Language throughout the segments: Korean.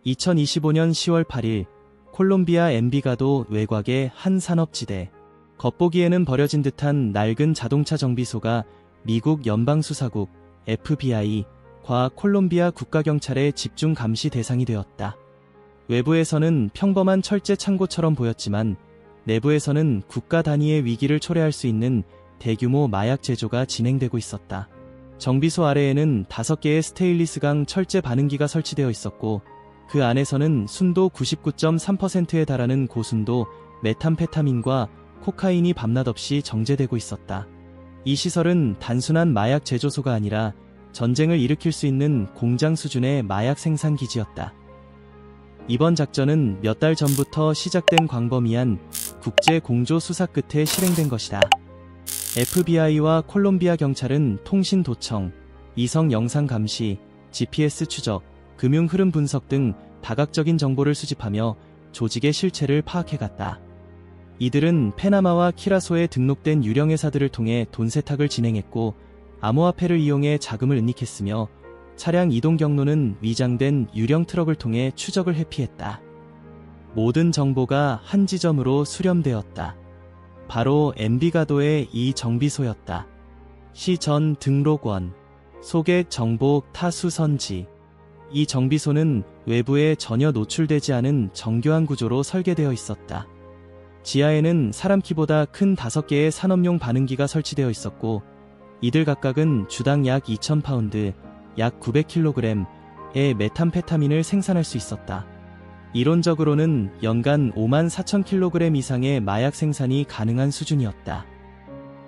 2025년 10월 8일 콜롬비아 엔비가도 외곽의 한 산업지대. 겉보기에는 버려진 듯한 낡은 자동차 정비소가 미국 연방수사국 FBI과 콜롬비아 국가경찰의 집중 감시 대상이 되었다. 외부에서는 평범한 철제 창고처럼 보였지만 내부에서는 국가 단위의 위기를 초래할 수 있는 대규모 마약 제조가 진행되고 있었다. 정비소 아래에는 5개의 스테인리스강 철제 반응기가 설치되어 있었고 그 안에서는 순도 99.3%에 달하는 고순도 메탐페타민과 코카인이 밤낮 없이 정제되고 있었다. 이 시설은 단순한 마약 제조소가 아니라 전쟁을 일으킬 수 있는 공장 수준의 마약 생산 기지였다. 이번 작전은 몇 달 전부터 시작된 광범위한 국제 공조 수사 끝에 실행된 것이다. FBI와 콜롬비아 경찰은 통신 도청, 이성 영상 감시, GPS 추적, 금융 흐름 분석 등 다각적인 정보를 수집하며 조직의 실체를 파악해갔다. 이들은 페나마와 키라소에 등록된 유령 회사들을 통해 돈 세탁을 진행했고 암호화폐를 이용해 자금을 은닉했으며 차량 이동 경로는 위장된 유령 트럭을 통해 추적을 회피했다. 모든 정보가 한 지점으로 수렴되었다. 바로 엔비가도의 이 정비소였다. 시전 등록원, 소개 정보 타수선지. 이 정비소는 외부에 전혀 노출되지 않은 정교한 구조로 설계되어 있었다. 지하에는 사람 키보다 큰 5개의 산업용 반응기가 설치되어 있었고 이들 각각은 주당 약 2000파운드, 약 900kg의 메탐페타민을 생산할 수 있었다. 이론적으로는 연간 54,000kg 이상의 마약 생산이 가능한 수준이었다.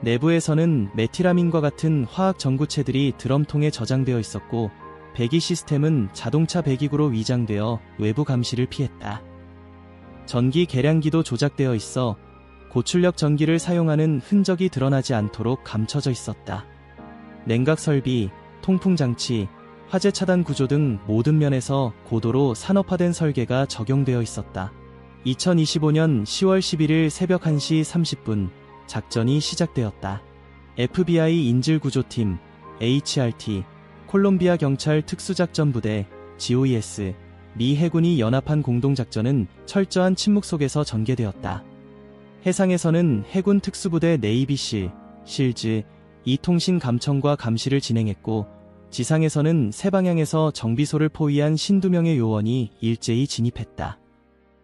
내부에서는 메티라민과 같은 화학 전구체들이 드럼통에 저장되어 있었고 배기 시스템은 자동차 배기구로 위장되어 외부 감시를 피했다. 전기 계량기도 조작되어 있어 고출력 전기를 사용하는 흔적이 드러나지 않도록 감춰져 있었다. 냉각 설비, 통풍 장치, 화재 차단 구조 등 모든 면에서 고도로 산업화된 설계가 적용되어 있었다. 2025년 10월 11일 새벽 1시 30분 작전이 시작되었다. FBI 인질구조팀, HRT, 콜롬비아 경찰 특수작전부대, GOES, 미 해군이 연합한 공동작전은 철저한 침묵 속에서 전개되었다. 해상에서는 해군 특수부대 네이비실, 실즈, 이 통신 감청과 감시를 진행했고 지상에서는 세 방향에서 정비소를 포위한 52명의 요원이 일제히 진입했다.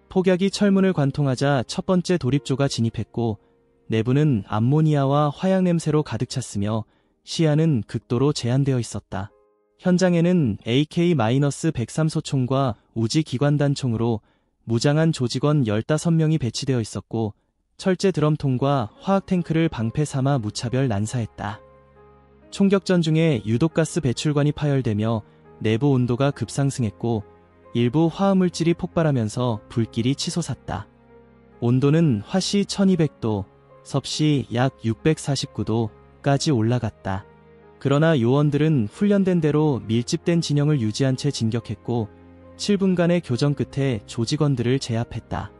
폭약이 철문을 관통하자 첫 번째 도립조가 진입했고 내부는 암모니아와 화약 냄새로 가득 찼으며 시야는 극도로 제한되어 있었다. 현장에는 AK-103 소총과 우지 기관단총으로 무장한 조직원 15명이 배치되어 있었고 철제 드럼통과 화학 탱크를 방패 삼아 무차별 난사했다. 총격전 중에 유독가스 배출관이 파열되며 내부 온도가 급상승했고 일부 화학물질이 폭발하면서 불길이 치솟았다. 온도는 화씨 1200도, 섭씨 약 649도까지 올라갔다. 그러나 요원들은 훈련된 대로 밀집된 진영을 유지한 채 진격했고 7분간의 교전 끝에 조직원들을 제압했다.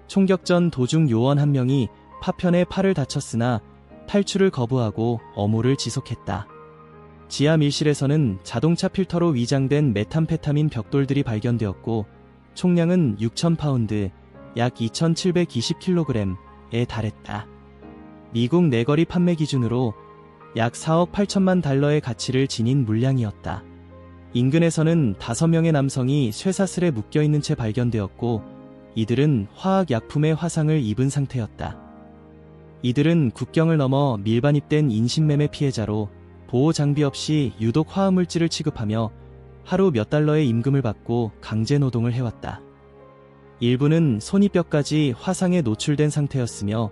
총격전 도중 요원 한 명이 파편에 팔을 다쳤으나 탈출을 거부하고 엄호를 지속했다. 지하 밀실에서는 자동차 필터로 위장된 메탐페타민 벽돌들이 발견되었고 총량은 6,000파운드, 약 2,720kg에 달했다. 미국 내거리 판매 기준으로 약 4억 8천만 달러의 가치를 지닌 물량이었다. 인근에서는 5명의 남성이 쇠사슬에 묶여있는 채 발견되었고 이들은 화학약품의 화상을 입은 상태였다. 이들은 국경을 넘어 밀반입된 인신매매 피해자로 보호장비 없이 유독 화학물질을 취급하며 하루 몇 달러의 임금을 받고 강제노동을 해왔다. 일부는 손이뼈까지 화상에 노출된 상태였으며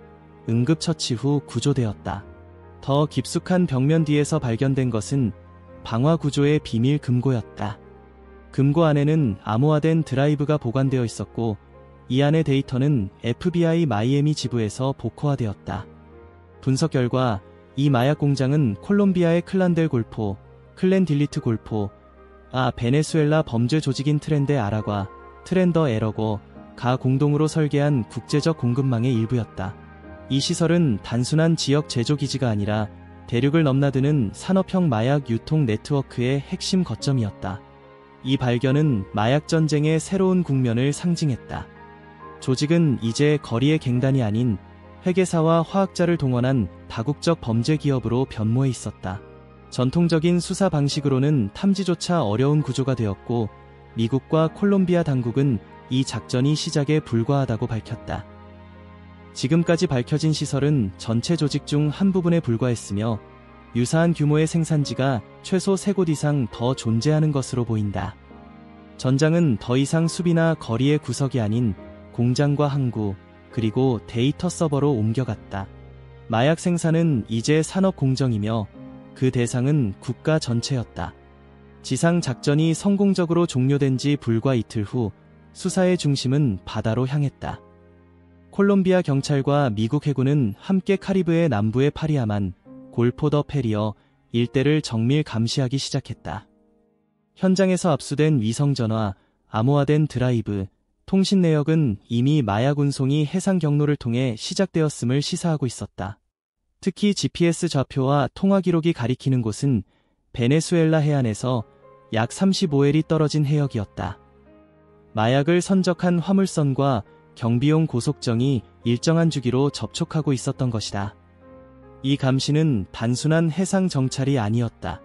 응급처치 후 구조되었다. 더 깊숙한 벽면 뒤에서 발견된 것은 방화구조의 비밀 금고였다. 금고 안에는 암호화된 드라이브가 보관되어 있었고 이 안의 데이터는 FBI 마이애미 지부에서 복호화되었다. 분석 결과 이 마약 공장은 콜롬비아의 클란델 골포, 클랜 딜리트 골포, 베네수엘라 범죄 조직인 트렌데 아라과, 트렌더 에러고가 공동으로 설계한 국제적 공급망의 일부였다. 이 시설은 단순한 지역 제조기지가 아니라 대륙을 넘나드는 산업형 마약 유통 네트워크의 핵심 거점이었다. 이 발견은 마약 전쟁의 새로운 국면을 상징했다. 조직은 이제 거리의 갱단이 아닌 회계사와 화학자를 동원한 다국적 범죄 기업으로 변모해 있었다. 전통적인 수사 방식으로는 탐지조차 어려운 구조가 되었고, 미국과 콜롬비아 당국은 이 작전이 시작에 불과하다고 밝혔다. 지금까지 밝혀진 시설은 전체 조직 중 한 부분에 불과했으며, 유사한 규모의 생산지가 최소 3곳 이상 더 존재하는 것으로 보인다. 전장은 더 이상 수비나 거리의 구석이 아닌 공장과 항구, 그리고 데이터 서버로 옮겨갔다. 마약 생산은 이제 산업 공정이며 그 대상은 국가 전체였다. 지상 작전이 성공적으로 종료된 지 불과 이틀 후 수사의 중심은 바다로 향했다. 콜롬비아 경찰과 미국 해군은 함께 카리브해 남부의 파리아만, 골포 더 페리어 일대를 정밀 감시하기 시작했다. 현장에서 압수된 위성전화, 암호화된 드라이브, 통신 내역은 이미 마약 운송이 해상 경로를 통해 시작되었음을 시사하고 있었다. 특히 GPS 좌표와 통화 기록이 가리키는 곳은 베네수엘라 해안에서 약 35일이 떨어진 해역이었다. 마약을 선적한 화물선과 경비용 고속정이 일정한 주기로 접촉하고 있었던 것이다. 이 감시는 단순한 해상 정찰이 아니었다.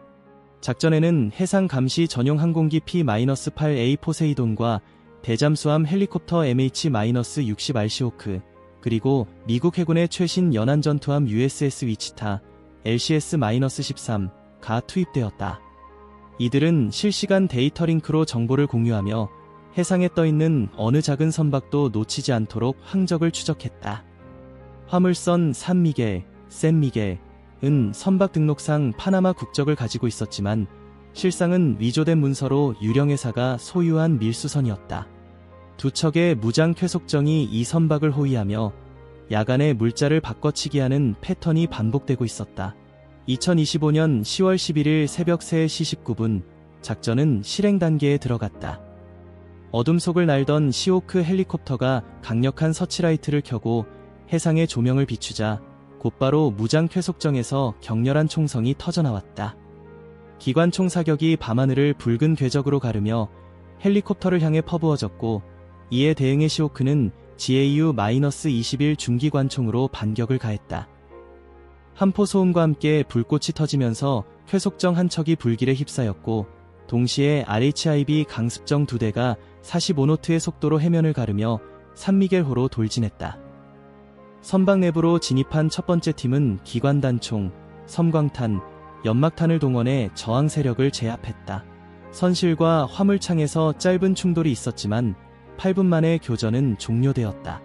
작전에는 해상 감시 전용 항공기 P-8A 포세이돈과 대잠수함 헬리콥터 MH-60 알시호크, 그리고 미국 해군의 최신 연안 전투함 USS 위치타, LCS-13가 투입되었다. 이들은 실시간 데이터 링크로 정보를 공유하며 해상에 떠있는 어느 작은 선박도 놓치지 않도록 항적을 추적했다. 화물선 산미겔, 샌미겔은 선박 등록상 파나마 국적을 가지고 있었지만 실상은 위조된 문서로 유령회사가 소유한 밀수선이었다. 두 척의 무장 쾌속정이 이 선박을 호위하며 야간에 물자를 바꿔치기 하는 패턴이 반복되고 있었다. 2025년 10월 11일 새벽 3시 19분, 작전은 실행 단계에 들어갔다. 어둠 속을 날던 시호크 헬리콥터가 강력한 서치라이트를 켜고 해상의 조명을 비추자 곧바로 무장 쾌속정에서 격렬한 총성이 터져나왔다. 기관총 사격이 밤하늘을 붉은 궤적으로 가르며 헬리콥터를 향해 퍼부어졌고, 이에 대응해 시호크는 GAU-21 중기관총으로 반격을 가했다. 함포 소음과 함께 불꽃이 터지면서 쾌속정 한 척이 불길에 휩싸였고, 동시에 RHIB 강습정 2대가 45노트의 속도로 해면을 가르며 산미겔호로 돌진했다. 선박 내부로 진입한 첫 번째 팀은 기관단총, 섬광탄, 연막탄을 동원해 저항 세력을 제압했다. 선실과 화물창에서 짧은 충돌이 있었지만 8분 만에 교전은 종료되었다.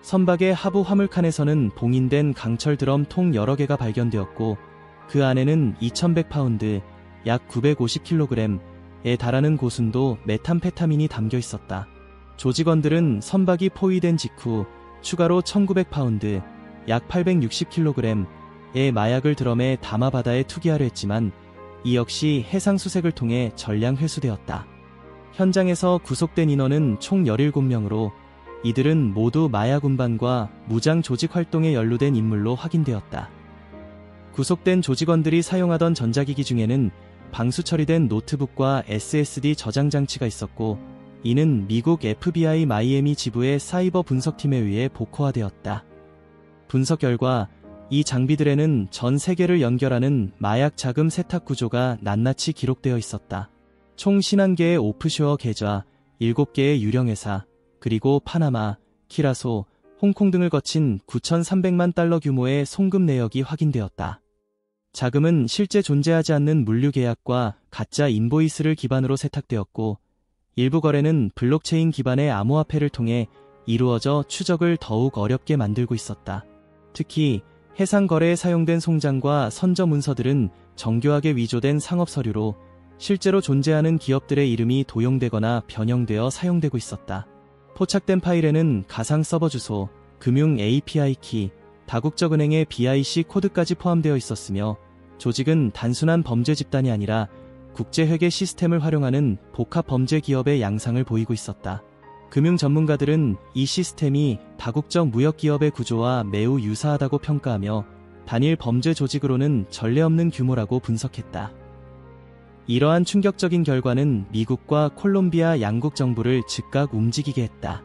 선박의 하부 화물칸에서는 봉인된 강철 드럼 통 여러 개가 발견되었고, 그 안에는 2100파운드, 약 950kg에 달하는 고순도 메탐페타민이 담겨 있었다. 조직원들은 선박이 포위된 직후 추가로 1900파운드, 약 860kg의 마약을 드럼에 담아 바다에 투기하려 했지만 이 역시 해상 수색을 통해 전량 회수되었다. 현장에서 구속된 인원은 총 17명으로 이들은 모두 마약 운반과 무장 조직 활동에 연루된 인물로 확인되었다. 구속된 조직원들이 사용하던 전자기기 중에는 방수 처리된 노트북과 SSD 저장 장치가 있었고, 이는 미국 FBI 마이애미 지부의 사이버 분석팀에 의해 복호화되었다. 분석 결과 이 장비들에는 전 세계를 연결하는 마약 자금 세탁 구조가 낱낱이 기록되어 있었다. 총 51개의 오프쇼어 계좌, 7개의 유령회사, 그리고 파나마, 키라소, 홍콩 등을 거친 9,300만 달러 규모의 송금 내역이 확인되었다. 자금은 실제 존재하지 않는 물류 계약과 가짜 인보이스를 기반으로 세탁되었고, 일부 거래는 블록체인 기반의 암호화폐를 통해 이루어져 추적을 더욱 어렵게 만들고 있었다. 특히 해상 거래에 사용된 송장과 선저 문서들은 정교하게 위조된 상업 서류로 실제로 존재하는 기업들의 이름이 도용되거나 변형되어 사용되고 있었다. 포착된 파일에는 가상 서버 주소, 금융 API 키, 다국적 은행의 BIC 코드까지 포함되어 있었으며, 조직은 단순한 범죄 집단이 아니라 국제회계 시스템을 활용하는 복합 범죄 기업의 양상을 보이고 있었다. 금융 전문가들은 이 시스템이 다국적 무역 기업의 구조와 매우 유사하다고 평가하며 단일 범죄 조직으로는 전례 없는 규모라고 분석했다. 이러한 충격적인 결과는 미국과 콜롬비아 양국 정부를 즉각 움직이게 했다.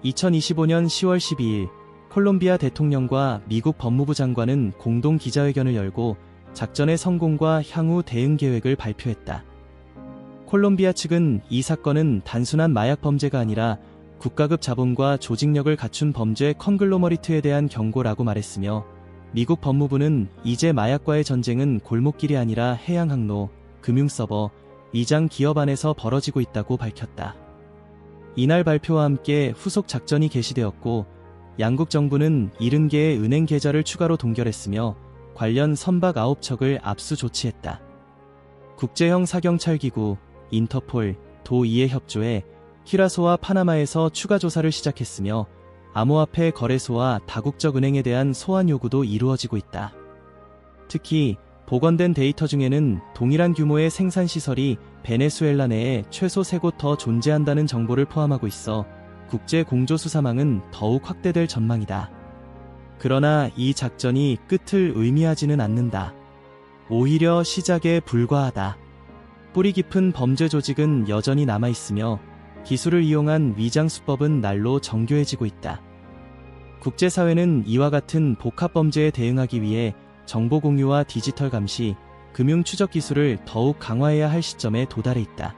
2025년 10월 12일 콜롬비아 대통령과 미국 법무부 장관은 공동 기자회견을 열고 작전의 성공과 향후 대응 계획을 발표했다. 콜롬비아 측은 이 사건은 단순한 마약 범죄가 아니라 국가급 자본과 조직력을 갖춘 범죄 컨글로머리트에 대한 경고라고 말했으며, 미국 법무부는 이제 마약과의 전쟁은 골목길이 아니라 해양 항로, 금융서버, 위장 기업 안에서 벌어지고 있다고 밝혔다. 이날 발표와 함께 후속 작전이 개시되었고, 양국 정부는 70개의 은행 계좌를 추가로 동결했으며 관련 선박 9척을 압수 조치했다. 국제형 사경찰기구 인터폴, 도2의 협조에 키라소와 파나마에서 추가 조사를 시작했으며, 암호화폐 거래소와 다국적 은행에 대한 소환 요구도 이루어지고 있다. 특히 복원된 데이터 중에는 동일한 규모의 생산시설이 베네수엘라 내에 최소 3곳 더 존재한다는 정보를 포함하고 있어 국제 공조 수사망은 더욱 확대될 전망이다. 그러나 이 작전이 끝을 의미하지는 않는다. 오히려 시작에 불과하다. 뿌리 깊은 범죄 조직은 여전히 남아있으며 기술을 이용한 위장 수법은 날로 정교해지고 있다. 국제사회는 이와 같은 복합범죄에 대응하기 위해 정보 공유와 디지털 감시, 금융 추적 기술을 더욱 강화해야 할 시점에 도달해 있다.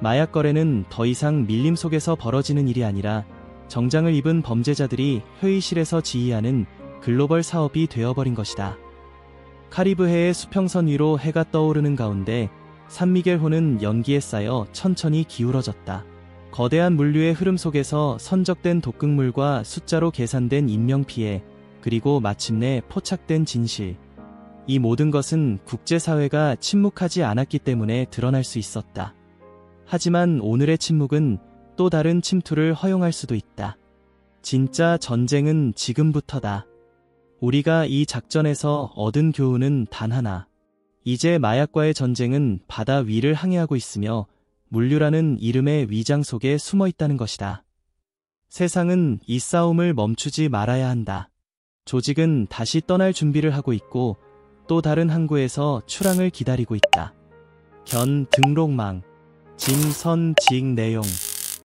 마약 거래는 더 이상 밀림 속에서 벌어지는 일이 아니라 정장을 입은 범죄자들이 회의실에서 지휘하는 글로벌 사업이 되어버린 것이다. 카리브해의 수평선 위로 해가 떠오르는 가운데 산미겔호는 연기에 쌓여 천천히 기울어졌다. 거대한 물류의 흐름 속에서 선적된 독극물과 숫자로 계산된 인명피해, 그리고 마침내 포착된 진실. 이 모든 것은 국제사회가 침묵하지 않았기 때문에 드러날 수 있었다. 하지만 오늘의 침묵은 또 다른 침투를 허용할 수도 있다. 진짜 전쟁은 지금부터다. 우리가 이 작전에서 얻은 교훈은 단 하나. 이제 마약과의 전쟁은 바다 위를 항해하고 있으며 물류라는 이름의 위장 속에 숨어 있다는 것이다. 세상은 이 싸움을 멈추지 말아야 한다. 조직은 다시 떠날 준비를 하고 있고 또 다른 항구에서 출항을 기다리고 있다. 견 등록망 진선직 내용